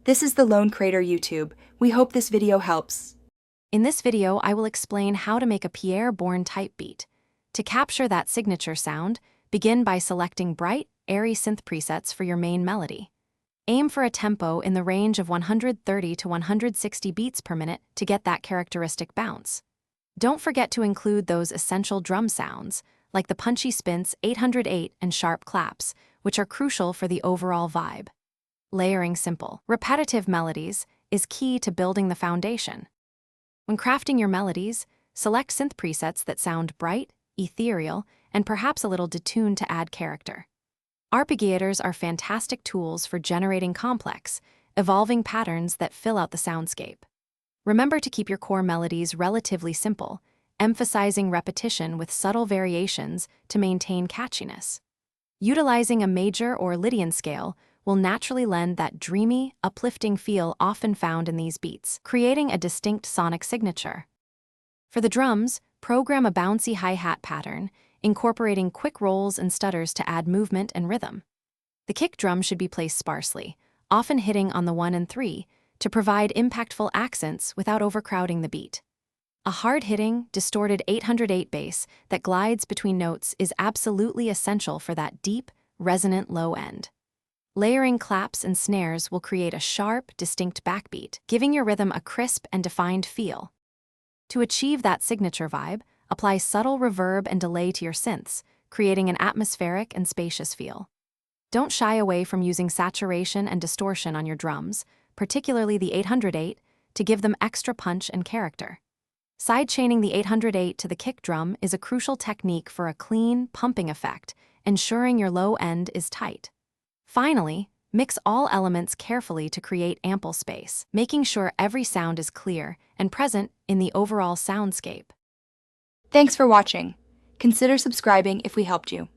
This is the Lone Crater YouTube. We hope this video helps. In this video, I will explain how to make a Pierre Bourne type beat. To capture that signature sound, begin by selecting bright, airy synth presets for your main melody. Aim for a tempo in the range of 130 to 160 beats per minute to get that characteristic bounce. Don't forget to include those essential drum sounds, like the punchy spins 808 and sharp claps, which are crucial for the overall vibe. Layering simple, repetitive melodies is key to building the foundation. When crafting your melodies, select synth presets that sound bright, ethereal, and perhaps a little detuned to add character. Arpeggiators are fantastic tools for generating complex, evolving patterns that fill out the soundscape. Remember to keep your core melodies relatively simple, emphasizing repetition with subtle variations to maintain catchiness. Utilizing a major or Lydian scale will naturally lend that dreamy, uplifting feel often found in these beats, creating a distinct sonic signature. For the drums, program a bouncy hi-hat pattern, incorporating quick rolls and stutters to add movement and rhythm. The kick drum should be placed sparsely, often hitting on the 1 and 3, to provide impactful accents without overcrowding the beat. A hard-hitting, distorted 808 bass that glides between notes is absolutely essential for that deep, resonant low end. Layering claps and snares will create a sharp, distinct backbeat, giving your rhythm a crisp and defined feel. To achieve that signature vibe, apply subtle reverb and delay to your synths, creating an atmospheric and spacious feel. Don't shy away from using saturation and distortion on your drums, particularly the 808, to give them extra punch and character. Sidechaining the 808 to the kick drum is a crucial technique for a clean, pumping effect, ensuring your low end is tight. Finally, mix all elements carefully to create ample space, making sure every sound is clear and present in the overall soundscape. Thanks for watching. Consider subscribing if we helped you.